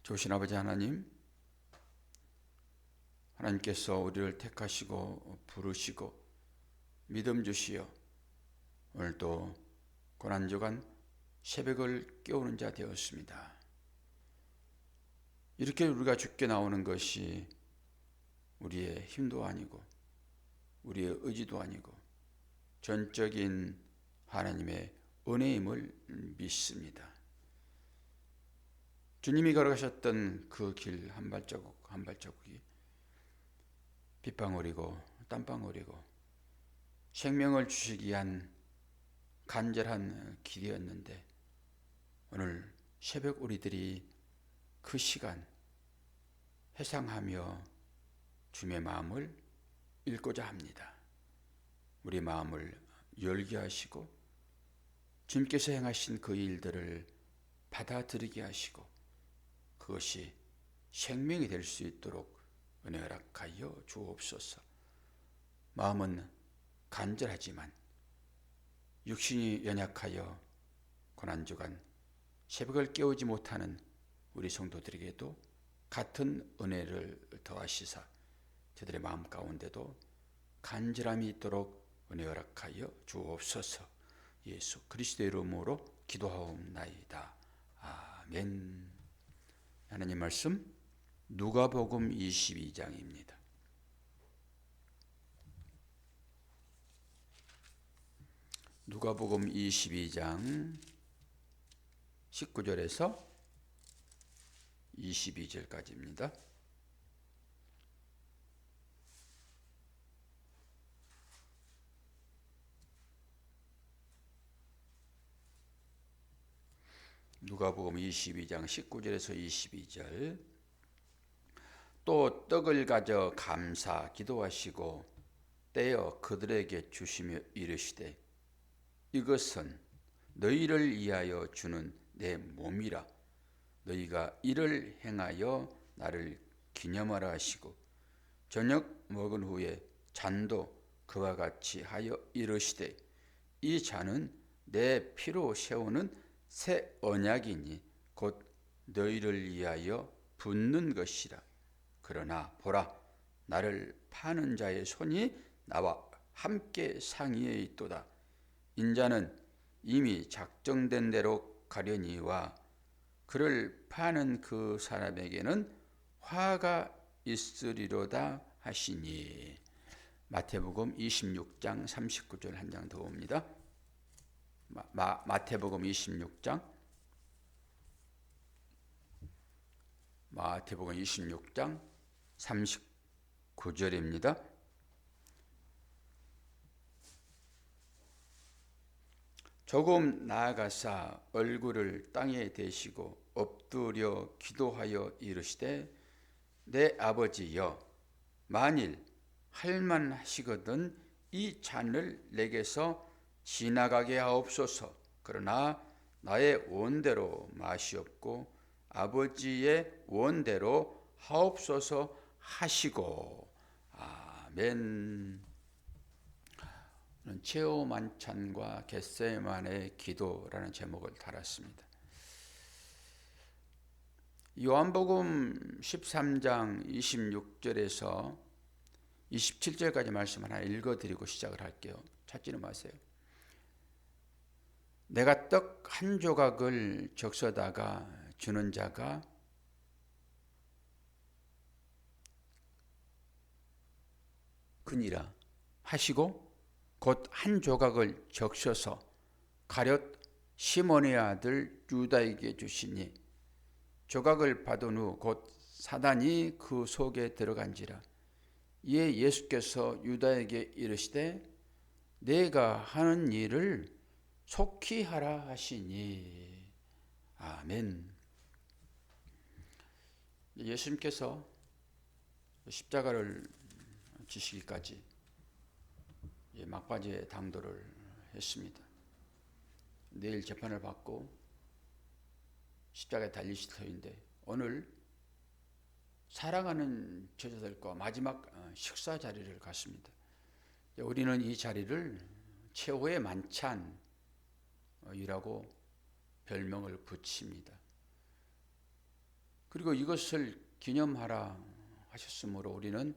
좋으신 아버지 하나님, 하나님께서 우리를 택하시고 부르시고 믿음 주시어 오늘도 고난주간 새벽을 깨우는 자 되었습니다. 이렇게 우리가 주께 나오는 것이 우리의 힘도 아니고 우리의 의지도 아니고 전적인 하나님의 은혜임을 믿습니다. 주님이 걸어가셨던 그 길 한 발자국 한 발자국이 빗방울이고 땀방울이고 생명을 주시기 위한 간절한 길이었는데 오늘 새벽 우리들이 그 시간 회상하며 주님의 마음을 읽고자 합니다. 우리 마음을 열게 하시고 주님께서 행하신 그 일들을 받아들이게 하시고 그것이 생명이 될 수 있도록 은혜 허락하여 주옵소서. 마음은 간절하지만 육신이 연약하여 고난주간 새벽을 깨우지 못하는 우리 성도들에게도 같은 은혜를 더하시사 저들의 마음 가운데도 간절함이 있도록 은혜 허락하여 주옵소서. 예수 그리스도의 이름으로 기도하옵나이다. 아멘. 하나님 말씀 누가복음 22장입니다. 누가복음 22장 19절에서 22절까지입니다. 누가복음 22장 19절에서 22절. 또 떡을 가져 감사 기도하시고 떼어 그들에게 주시며 이르시되 이것은 너희를 위하여 주는 내 몸이라. 너희가 이를 행하여 나를 기념하라 하시고 저녁 먹은 후에 잔도 그와 같이 하여 이르시되 이 잔은 내 피로 세우는 새 언약이니 곧 너희를 위하여 붓는 것이라. 그러나 보라, 나를 파는 자의 손이 나와 함께 상의에 있도다. 인자는 이미 작정된 대로 가려니와 그를 파는 그 사람에게는 화가 있으리로다 하시니. 마태복음 26장 39절 한 장 더 옵니다. 마태복음 26장 39절입니다. 조금 나아가사 얼굴을 땅에 대시고 엎드려 기도하여 이르시되 내 아버지여, 만일 할만하시거든 이 잔을 내게서 지나가게 하옵소서. 그러나 나의 원대로 마시옵고 아버지의 원대로 하옵소서 하시고. 아멘. 최후 만찬과 겟세마네 기도라는 제목을 달았습니다. 요한복음 13장 26절에서 27절까지 말씀 하나 읽어드리고 시작을 할게요. 찾지는 마세요. 내가 떡 한 조각을 적셔다가 주는 자가 그니라 하시고 곧 한 조각을 적셔서 가룟 시몬의 아들 유다에게 주시니 조각을 받은 후 곧 사단이 그 속에 들어간지라. 이에 예수께서 유다에게 이르시되 내가 하는 일을 속히 하라 하시니. 아멘. 예수님께서 십자가를 지시기까지 막바지에 당도를 했습니다. 내일 재판을 받고 십자가에 달리실 터인데 오늘 사랑하는 제자들과 마지막 식사 자리를 갖습니다. 우리는 이 자리를 최후의 만찬이라고 별명을 붙입니다. 그리고 이것을 기념하라 하셨으므로 우리는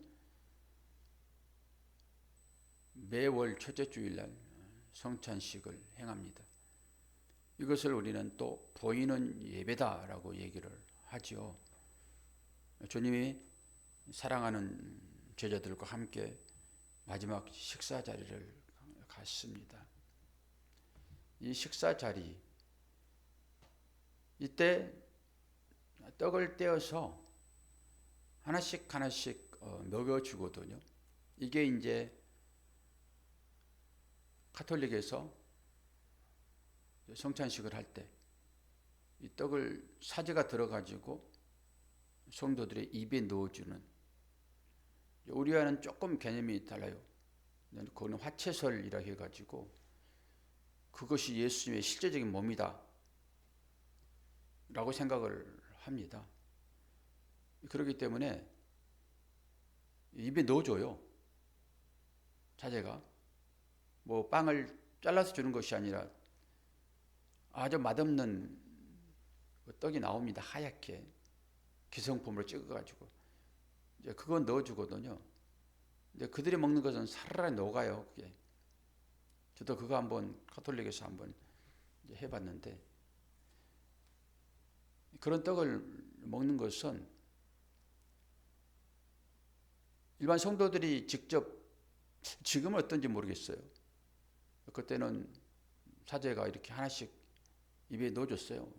매월 첫째 주일날 성찬식을 행합니다. 이것을 우리는 또 보이는 예배다라고 얘기를 하죠. 주님이 사랑하는 제자들과 함께 마지막 식사 자리를 갔습니다. 이 식사 자리, 이때 떡을 떼어서 하나씩 먹여주거든요. 이게 이제 가톨릭에서 성찬식을 할 때 이 떡을 사제가 들어가지고 성도들의 입에 넣어주는, 우리와는 조금 개념이 달라요. 그거는 화채설이라 해가지고 그것이 예수님의 실제적인 몸이다 라고 생각을 합니다. 그렇기 때문에 입에 넣어줘요. 사제가 뭐 빵을 잘라서 주는 것이 아니라 아주 맛없는 떡이 나옵니다. 하얗게 기성품으로 찍어가지고 이제 그거 넣어주거든요. 근데 그들이 먹는 것은 사르르 녹아요. 그게. 저도 그거 한번 가톨릭에서 한번 해봤는데, 그런 떡을 먹는 것은 일반 성도들이 직접, 지금은 어떤지 모르겠어요. 그때는 사제가 이렇게 하나씩 입에 넣어줬어요.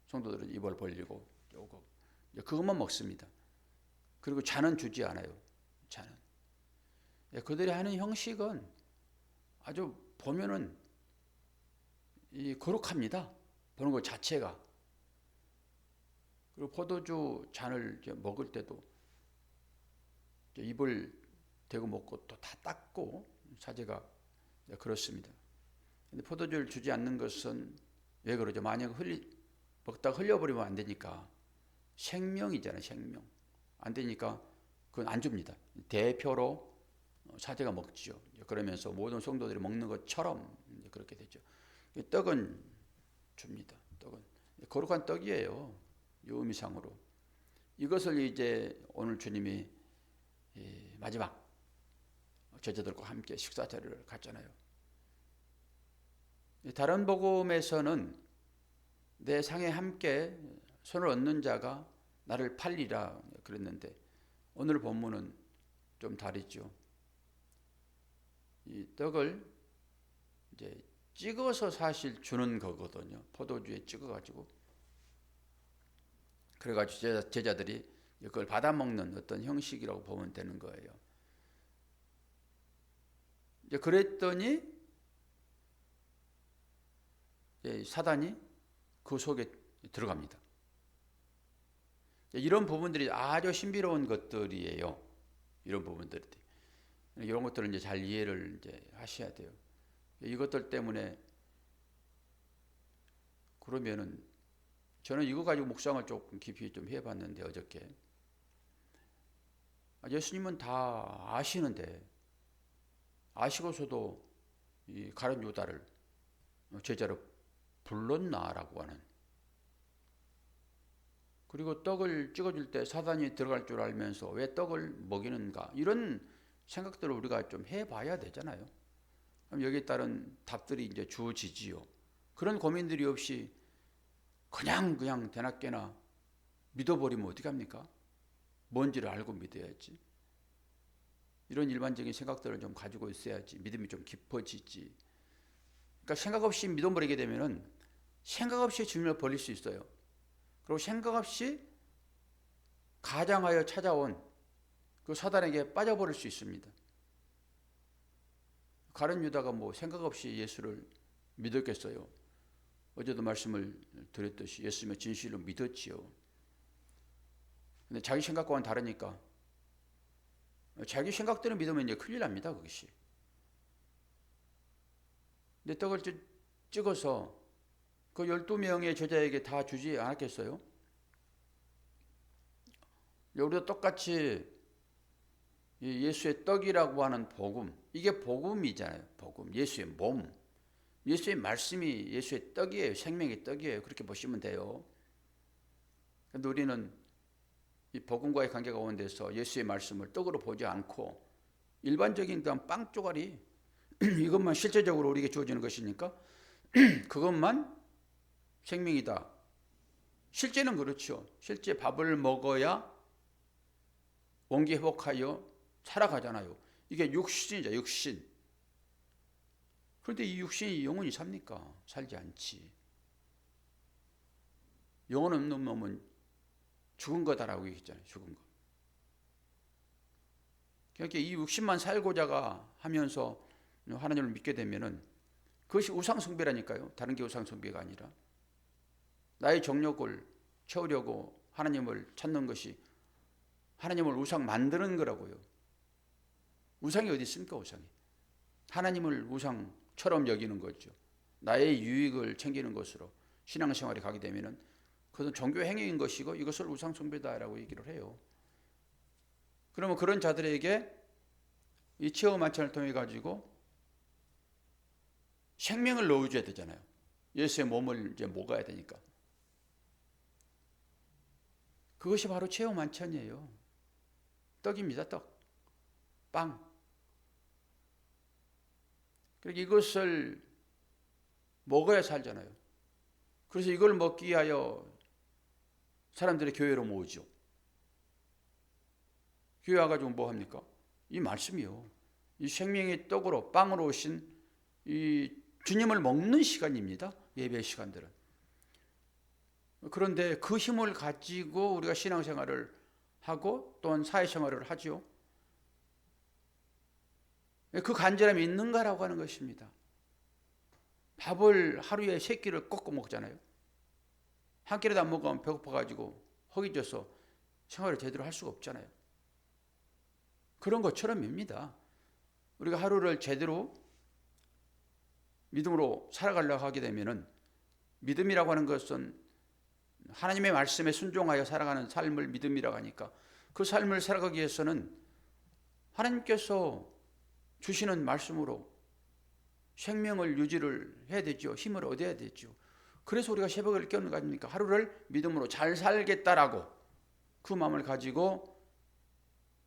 성도들은 입을 벌리고 요거 그것만 먹습니다. 그리고 잔은 주지 않아요. 잔은. 그들이 하는 형식은 아주 보면은 거룩합니다. 보는 것 자체가. 그리고 포도주 잔을 먹을 때도 입을 대고 먹고 또 다 닦고 사제가 그렇습니다. 근데 포도주를 주지 않는 것은 왜 그러죠? 만약 먹다가 흘려버리면 안 되니까. 생명이잖아요, 생명. 안 되니까 그건 안 줍니다. 대표로 사제가 먹지요. 그러면서 모든 성도들이 먹는 것처럼 그렇게 되죠. 떡은 줍니다. 떡은 거룩한 떡이에요. 이 의미상으로. 이것을 이제 오늘 주님이 마지막 제자들과 함께 식사 자리를 갖잖아요. 다른 복음에서는 내 상에 함께 손을 얹는 자가 나를 팔리라 그랬는데, 오늘 본문은 좀 다르죠. 이 떡을 이제 찍어서 사실 주는 거거든요. 포도주에 찍어가지고. 그래가지고 제자들이 그걸 받아 먹는 어떤 형식이라고 보면 되는 거예요. 이제 그랬더니 사단이 그 속에 들어갑니다. 이런 부분들이 아주 신비로운 것들이에요. 이런 부분들이. 이런 것들을 이제 잘 이해를 이제 하셔야 돼요. 이것들 때문에 그러면은 저는 이거 가지고 묵상을 조금 깊이 좀 해봤는데 어저께 예수님은 다 아시는데 아시고서도 이 가룟 유다를 제자로 불렀나라고 하는, 그리고 떡을 찍어줄 때 사단이 들어갈 줄 알면서 왜 떡을 먹이는가, 이런 생각들을 우리가 좀 해봐야 되잖아요. 그럼 여기에 따른 답들이 이제 주어지지요. 그런 고민들이 없이 그냥 대낮게나 믿어버리면 어떻게 합니까? 뭔지를 알고 믿어야지. 이런 일반적인 생각들을 좀 가지고 있어야지 믿음이 좀 깊어지지. 그러니까 생각 없이 믿어버리게 되면은 생각 없이 주님을 버릴 수 있어요. 그리고 생각 없이 가장하여 찾아온 그 사단에게 빠져버릴 수 있습니다. 가룟 유다가 뭐 생각 없이 예수를 믿었겠어요. 어제도 말씀을 드렸듯이 예수님의 진실을 믿었지요. 근데 자기 생각과는 다르니까 자기 생각대로 믿으면 이제 큰일 납니다, 그것이. 근데 떡을 찍어서 그 12명의 제자에게 다 주지 않았겠어요? 우리도 똑같이 예수의 떡이라고 하는 복음, 이게 복음이잖아요. 복음, 예수의 몸, 예수의 말씀이 예수의 떡이에요. 생명의 떡이에요. 그렇게 보시면 돼요. 근데 우리는 이 복음과의 관계 가운데서 예수의 말씀을 떡으로 보지 않고 일반적인 빵 쪼가리 이것만 실제적으로 우리에게 주어지는 것이니까 그것만 생명이다. 실제는 그렇죠. 실제 밥을 먹어야 원기 회복하여 살아가잖아요. 이게 육신이죠, 육신. 그런데 이 육신이 영원히 삽니까? 살지 않지. 영혼 없는 놈은 죽은 거다라고 얘기했잖아요. 죽은 거. 그러니까 이 육신만 살고자가 하면서 하나님을 믿게 되면은 그것이 우상숭배라니까요. 다른 게 우상숭배가 아니라 나의 정욕을 채우려고 하나님을 찾는 것이 하나님을 우상 만드는 거라고요. 우상이 어디 있습니까? 우상이. 하나님을 우상처럼 여기는 거죠. 나의 유익을 챙기는 것으로 신앙생활에 가게 되면은 그것은 종교 행위인 것이고 이것을 우상숭배다라고 얘기를 해요. 그러면 그런 자들에게 이 체험 만찬을 통해 가지고 생명을 넣어줘야 되잖아요. 예수의 몸을 이제 먹어야 되니까. 그것이 바로 체험 만찬이에요. 떡입니다. 떡. 빵. 그러니까 이것을 먹어야 살잖아요. 그래서 이걸 먹기 위하여 사람들이 교회로 모으죠. 교회 와가지고 뭐 합니까? 이 말씀이요. 이 생명의 떡으로 빵으로 오신 이 주님을 먹는 시간입니다. 예배 시간들은. 그런데 그 힘을 가지고 우리가 신앙생활을 하고 또한 사회생활을 하죠. 그 간절함이 있는가라고 하는 것입니다. 밥을 하루에 3끼를 꺾고 먹잖아요. 한 끼라도 안 먹으면 배고파가지고 허기져서 생활을 제대로 할 수가 없잖아요. 그런 것처럼입니다. 우리가 하루를 제대로 믿음으로 살아가려고 하게 되면은 믿음이라고 하는 것은 하나님의 말씀에 순종하여 살아가는 삶을 믿음이라고 하니까 그 삶을 살아가기 위해서는 하나님께서 주시는 말씀으로 생명을 유지를 해야 되죠. 힘을 얻어야 되죠. 그래서 우리가 새벽을 깨우는 거 아닙니까? 하루를 믿음으로 잘 살겠다라고 그 마음을 가지고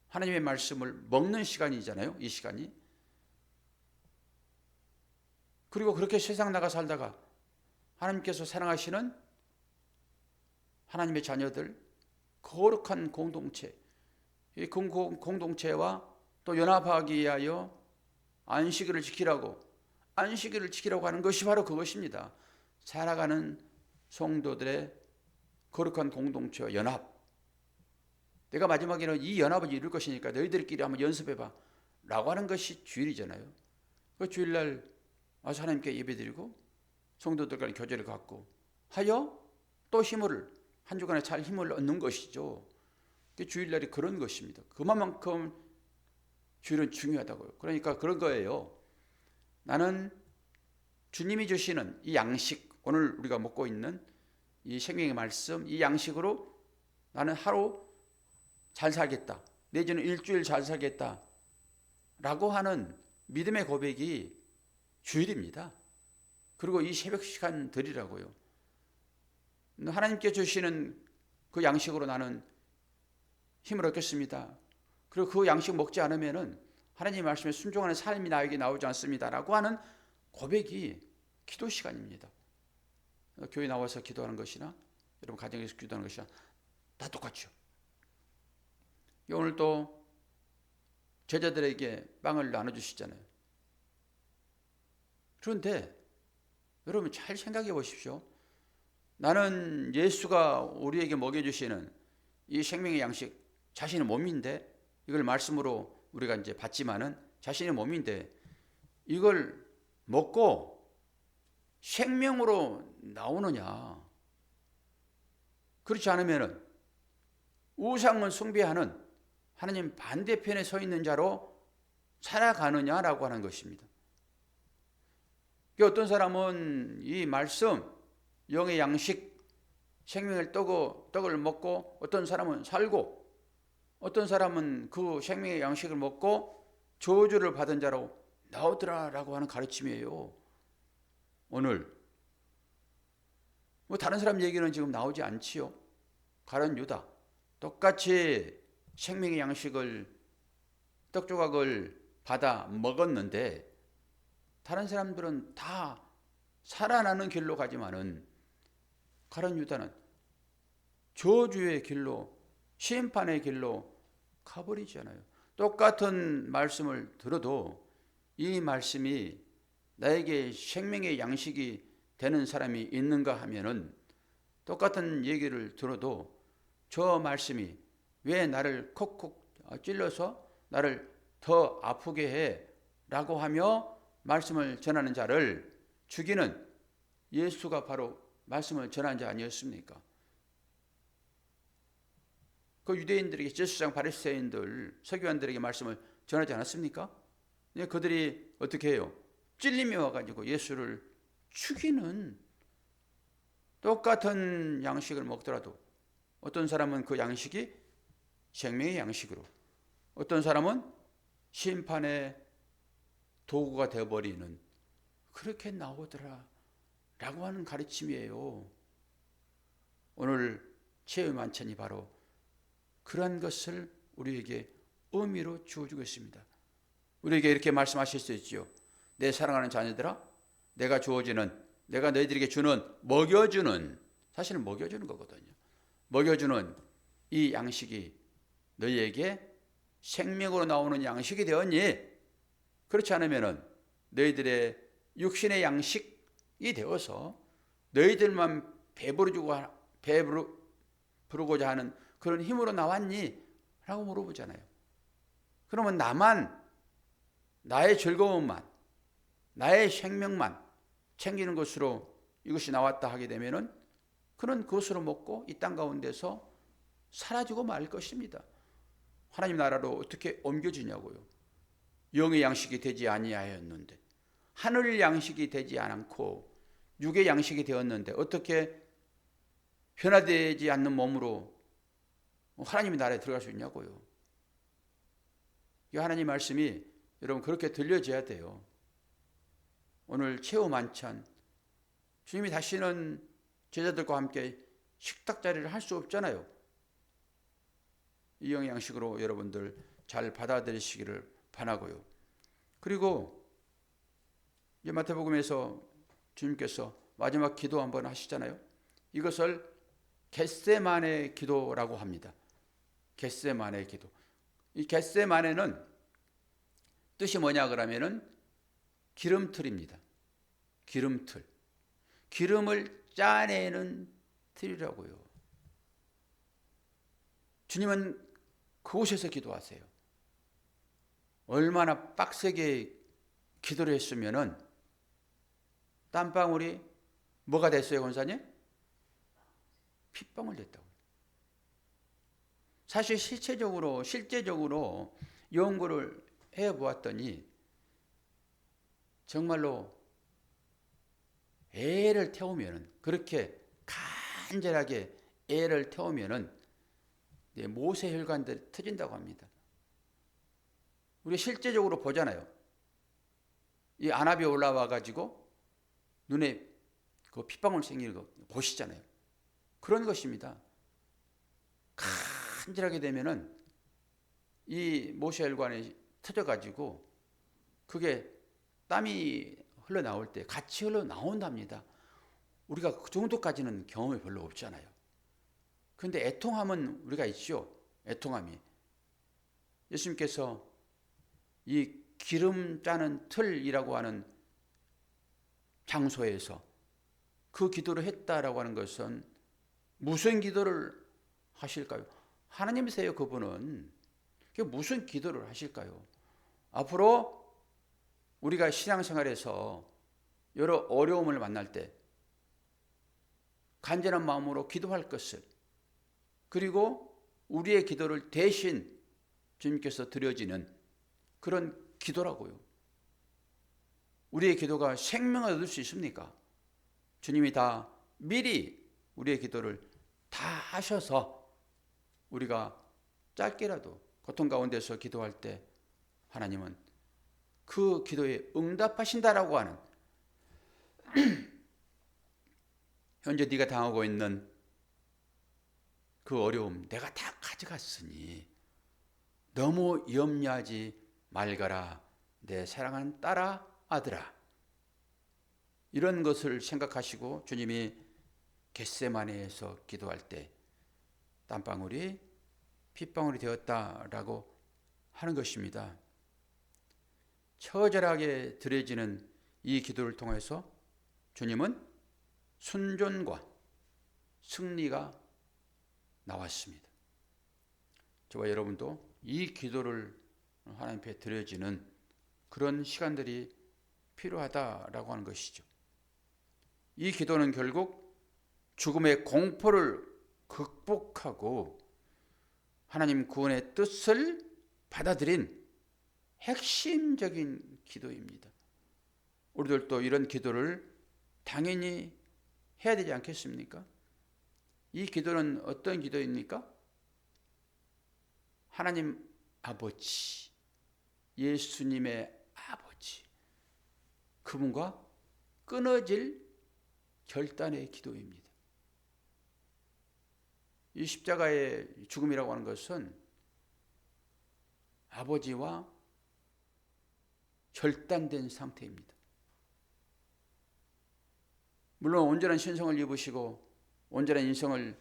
하나님의 말씀을 먹는 시간이잖아요. 이 시간이. 그리고 그렇게 세상 나가 살다가 하나님께서 사랑하시는 하나님의 자녀들, 거룩한 공동체, 이 공동체와 또 연합하기 위하여 안식일을 지키라고 하는 것이 바로 그것입니다. 살아가는 성도들의 거룩한 공동체와 연합. 내가 마지막에는 이 연합을 이룰 것이니까 너희들끼리 한번 연습해봐 라고 하는 것이 주일이잖아요. 그 주일날 와서 하나님께 예배드리고 성도들 간의 교제를 갖고 하여 또 힘을 한 주간에 잘 힘을 얻는 것이죠. 주일날이 그런 것입니다. 그만큼 주일은 중요하다고요. 그러니까 그런 거예요. 나는 주님이 주시는 이 양식, 오늘 우리가 먹고 있는 이 생명의 말씀, 이 양식으로 나는 하루 잘 살겠다. 내지는 일주일 잘 살겠다. 라고 하는 믿음의 고백이 주일입니다. 그리고 이 새벽 시간 드리라고요. 하나님께 주시는 그 양식으로 나는 힘을 얻겠습니다. 그리고 그 양식 먹지 않으면은 하나님의 말씀에 순종하는 삶이 나에게 나오지 않습니다라고 하는 고백이 기도 시간입니다. 교회 나와서 기도하는 것이나 여러분 가정에서 기도하는 것이나 다 똑같죠. 오늘 또 제자들에게 빵을 나눠주시잖아요. 그런데 여러분 잘 생각해 보십시오. 나는 예수가 우리에게 먹여주시는 이 생명의 양식, 자신의 몸인데 이걸 말씀으로 우리가 이제 받지만은 자신의 몸인데 이걸 먹고 생명으로 나오느냐? 그렇지 않으면은 우상을 숭배하는 하나님 반대편에 서 있는 자로 살아가느냐라고 하는 것입니다. 어떤 사람은 이 말씀, 영의 양식, 생명의 떡을 먹고 어떤 사람은 살고 어떤 사람은 그 생명의 양식을 먹고 저주를 받은 자로 나오더라라고 하는 가르침이에요. 오늘 뭐 다른 사람 얘기는 지금 나오지 않지요. 가룟 유다 똑같이 생명의 양식을 떡 조각을 받아 먹었는데 다른 사람들은 다 살아나는 길로 가지만은 가룟 유다는 저주의 길로, 심판의 길로 가버리잖아요. 똑같은 말씀을 들어도 이 말씀이 나에게 생명의 양식이 되는 사람이 있는가 하면은 똑같은 얘기를 들어도 저 말씀이 왜 나를 콕콕 찔러서 나를 더 아프게 해 라고 하며 말씀을 전하는 자를 죽이는 예수가 바로 말씀을 전한 자 아니었습니까? 그 유대인들에게 제사장 바리새인들 서기관들에게 말씀을 전하지 않았습니까? 그들이 어떻게 해요? 찔림이 와가지고 예수를 죽이는, 똑같은 양식을 먹더라도 어떤 사람은 그 양식이 생명의 양식으로, 어떤 사람은 심판의 도구가 되어버리는, 그렇게 나오더라 라고 하는 가르침이에요. 오늘 최후의 만찬이 바로 그러한 것을 우리에게 의미로 주어주고 있습니다. 우리에게 이렇게 말씀하실 수 있지요. 내 사랑하는 자녀들아, 내가 주어지는, 내가 너희들에게 주는, 먹여주는, 사실은 먹여주는 거거든요. 먹여주는 이 양식이 너희에게 생명으로 나오는 양식이 되었니? 그렇지 않으면 너희들의 육신의 양식이 되어서 너희들만 배부르고자 하는 그런 힘으로 나왔니? 라고 물어보잖아요. 그러면 나만, 나의 즐거움만, 나의 생명만 챙기는 것으로 이것이 나왔다 하게 되면은 그는 그것으로 먹고 이 땅 가운데서 사라지고 말 것입니다. 하나님 나라로 어떻게 옮겨지냐고요. 영의 양식이 되지 아니하였는데, 하늘 양식이 되지 않고 육의 양식이 되었는데 어떻게 변화되지 않는 몸으로 하나님의 나라에 들어갈 수 있냐고요. 이 하나님 말씀이 여러분 그렇게 들려져야 돼요. 오늘 최후 만찬, 주님이 다시는 제자들과 함께 식탁 자리를 할 수 없잖아요. 이 영의 양식으로 여러분들 잘 받아들이시기를 바라고요. 그리고 이제 마태복음에서 주님께서 마지막 기도 한번 하시잖아요. 이것을 겟세마네 기도라고 합니다. 겟세마네 기도. 이 겟세마네는 뜻이 뭐냐 그러면은 기름틀입니다. 기름틀. 기름을 짜내는 틀이라고요. 주님은 그곳에서 기도하세요. 얼마나 빡세게 기도를 했으면은 땀방울이 뭐가 됐어요, 권사님? 핏방울 됐다고. 사실 실제적으로 연구를 해보았더니 정말로 애를 태우면은, 그렇게 간절하게 애를 태우면은 모세 혈관들이 터진다고 합니다. 우리 실제적으로 보잖아요. 이 안압이 올라와 가지고 눈에 그 핏방울 생기는 거 보시잖아요. 그런 것입니다. 간절하게 되면은 이 모세 혈관이 터져 가지고 그게 땀이 흘러나올 때 같이 흘러나온답니다. 우리가 그 정도까지는 경험이 별로 없잖아요. 그런데 애통함은 우리가 있죠. 애통함이. 예수님께서 이 기름 짜는 틀이라고 하는 장소에서 그 기도를 했다라고 하는 것은 무슨 기도를 하실까요? 하나님이세요, 그분은. 무슨 기도를 하실까요? 앞으로 우리가 신앙생활에서 여러 어려움을 만날 때 간절한 마음으로 기도할 것을, 그리고 우리의 기도를 대신 주님께서 드려지는 그런 기도라고요. 우리의 기도가 생명을 얻을 수 있습니까? 주님이 다 미리 우리의 기도를 다 하셔서 우리가 짧게라도 고통 가운데서 기도할 때 하나님은 그 기도에 응답하신다라고 하는 현재 네가 당하고 있는 그 어려움 내가 다 가져갔으니 너무 염려하지 말거라 내 사랑하는 딸아 아들아. 이런 것을 생각하시고 주님이 겟세마네에서 기도할 때 땀방울이 핏방울이 되었다라고 하는 것입니다. 처절하게 드려지는 이 기도를 통해서 주님은 순종과 승리가 나왔습니다. 저와 여러분도 이 기도를 하나님 앞에 드려지는 그런 시간들이 필요하다라고 하는 것이죠. 이 기도는 결국 죽음의 공포를 극복하고 하나님 구원의 뜻을 받아들인 핵심적인 기도입니다. 우리들도 이런 기도를 당연히 해야 되지 않겠습니까? 이 기도는 어떤 기도입니까? 하나님 아버지, 예수님의 아버지, 그분과 끊어질 결단의 기도입니다. 이 십자가의 죽음이라고 하는 것은 아버지와 결단된 상태입니다. 물론 온전한 신성을 입으시고 온전한 인성을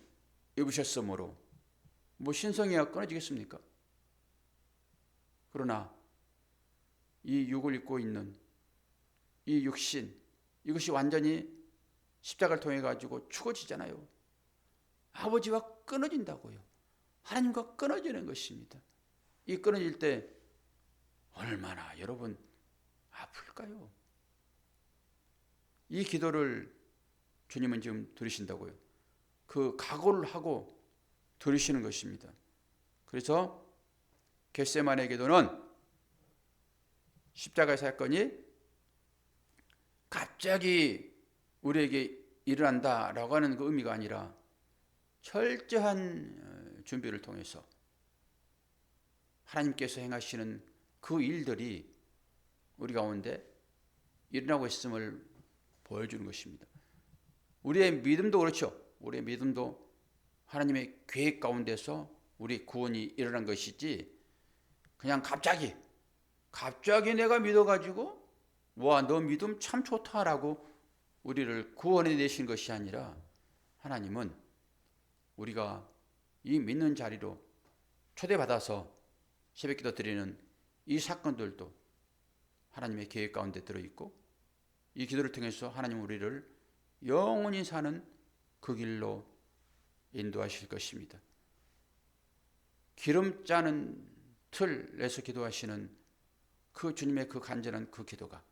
입으셨으므로 뭐 신성이야 끊어지겠습니까? 그러나 이 육을 입고 있는 이 육신, 이것이 완전히 십자가를 통해 가지고 죽어지잖아요. 아버지와 끊어진다고요. 하나님과 끊어지는 것입니다. 이 끊어질 때 얼마나 여러분 아플까요? 이 기도를 주님은 지금 들으신다고요. 그 각오를 하고 들으시는 것입니다. 그래서 겟세마네 기도는 십자가의 사건이 갑자기 우리에게 일어난다라고 하는 그 의미가 아니라 철저한 준비를 통해서 하나님께서 행하시는 그 일들이 우리 가운데 일어나고 있음을 보여주는 것입니다. 우리의 믿음도 그렇죠. 우리의 믿음도 하나님의 계획 가운데서 우리 구원이 일어난 것이지 그냥 갑자기 내가 믿어가지고 와, 너 믿음 참 좋다라고 우리를 구원해 내신 것이 아니라 하나님은 우리가 이 믿는 자리로 초대받아서 새벽기도 드리는 이 사건들도 하나님의 계획 가운데 들어있고 이 기도를 통해서 하나님 우리를 영원히 사는 그 길로 인도하실 것입니다. 기름 짜는 틀에서 기도하시는 그 주님의 그 간절한 그 기도가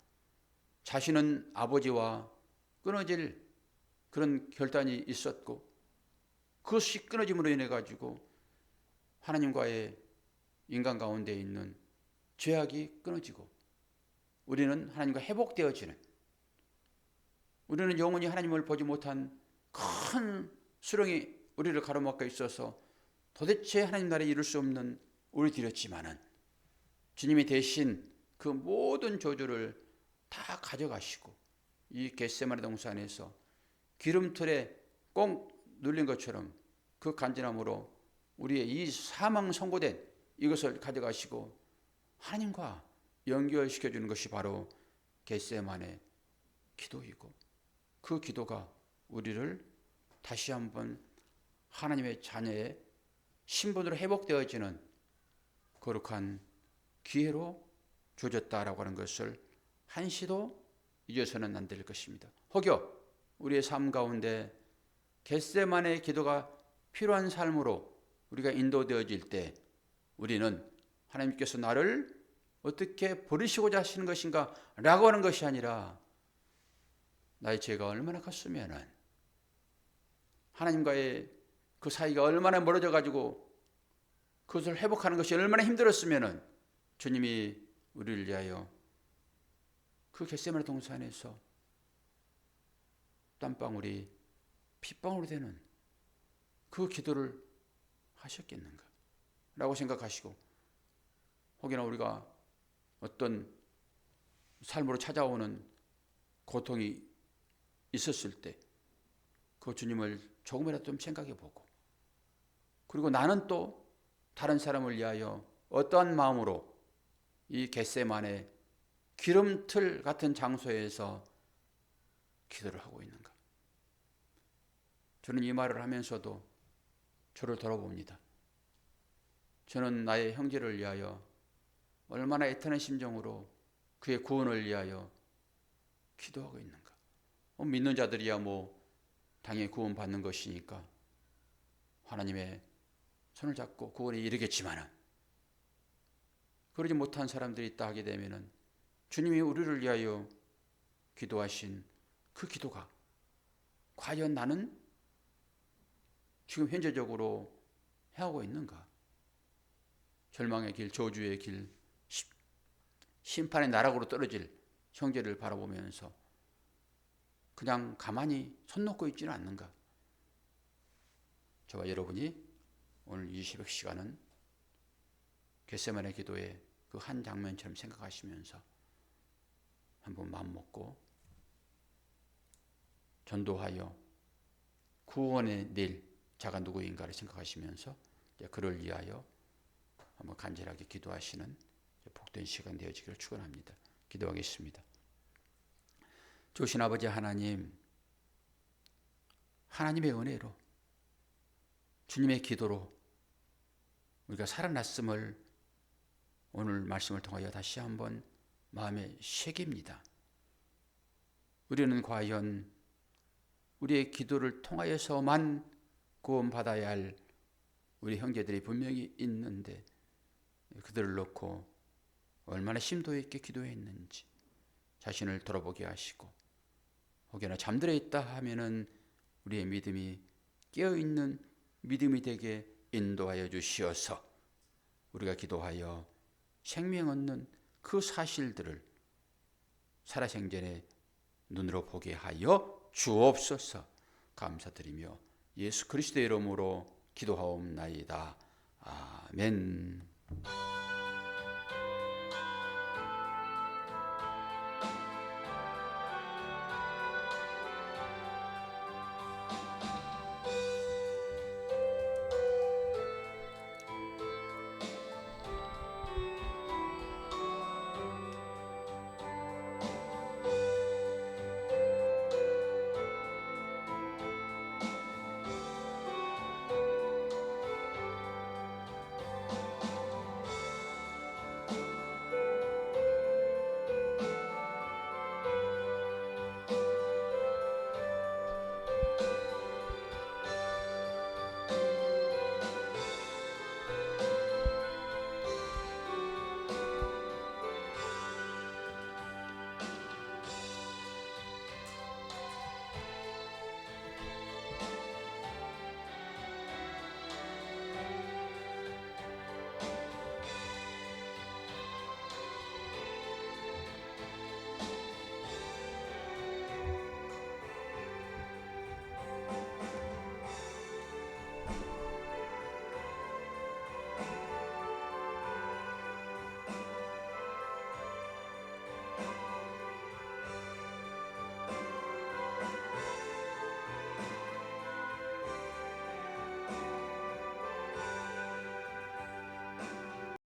자신은 아버지와 끊어질 그런 결단이 있었고 그것이 끊어짐으로 인해 가지고 하나님과의 인간 가운데 있는 죄악이 끊어지고 우리는 하나님과 회복되어지는, 우리는 영원히 하나님을 보지 못한 큰 수렁이 우리를 가로막고 있어서 도대체 하나님 나라에 이룰 수 없는 우리들이었지만은 주님이 대신 그 모든 저주를 다 가져가시고 이 겟세마네 동산에서 기름틀에 꼭 눌린 것처럼 그 간절함으로 우리의 이 사망 선고된 이것을 가져가시고 하나님과 연결시켜 주는 것이 바로 겟세마네 기도이고 그 기도가 우리를 다시 한번 하나님의 자녀의 신분으로 회복되어지는 거룩한 기회로 주어졌다라고 하는 것을 한시도 잊어서는 안 될 것입니다. 혹여 우리의 삶 가운데 겟세마네 기도가 필요한 삶으로 우리가 인도되어질 때 우리는 하나님께서 나를 어떻게 버리시고자 하시는 것인가 라고 하는 것이 아니라 나의 죄가 얼마나 컸으면은 하나님과의 그 사이가 얼마나 멀어져 가지고 그것을 회복하는 것이 얼마나 힘들었으면은 주님이 우리를 위하여 그 겟세마네 동산에서 땀방울이 핏방울이 되는 그 기도를 하셨겠는가 라고 생각하시고 혹여나 우리가 어떤 삶으로 찾아오는 고통이 있었을 때 그 주님을 조금이라도 좀 생각해 보고 그리고 나는 또 다른 사람을 위하여 어떠한 마음으로 이 겟세마네 기름틀 같은 장소에서 기도를 하고 있는가? 저는 이 말을 하면서도 저를 돌아봅니다. 저는 나의 형제를 위하여 얼마나 애타는 심정으로 그의 구원을 위하여 기도하고 있는가? 믿는 자들이야 당연히 구원받는 것이니까 하나님의 손을 잡고 구원에 이르겠지만은, 그러지 못한 사람들이 있다 하게 되면은 주님이 우리를 위하여 기도하신 그 기도가 과연 나는 지금 현재적으로 해하고 있는가? 절망의 길, 저주의 길, 심판의 나락으로 떨어질 형제를 바라보면서 그냥 가만히 손 놓고 있지는 않는가? 저와 여러분이 오늘 이 새벽 시간은 겟세마네 기도의 그 한 장면처럼 생각하시면서 한번 마음 먹고 전도하여 구원의 낼 자가 누구인가를 생각하시면서 그를 위하여 한번 간절하게 기도하시는 복된 시간 되어지기를 축원합니다. 기도하겠습니다. 좋으신 아버지 하나님, 하나님의 은혜로 주님의 기도로 우리가 살아났음을 오늘 말씀을 통하여 다시 한번 마음에 새깁니다. 우리는 과연 우리의 기도를 통하여서만 구원받아야 할 우리 형제들이 분명히 있는데 그들을 놓고 얼마나 심도 있게 기도했는지 자신을 돌아보게 하시고, 혹여나 잠들어 있다 하면은 우리의 믿음이 깨어있는 믿음이 되게 인도하여 주시어서 우리가 기도하여 생명 얻는 그 사실들을 살아생전에 눈으로 보게 하여 주옵소서. 감사드리며 예수 그리스도의 이름으로 기도하옵나이다. 아멘.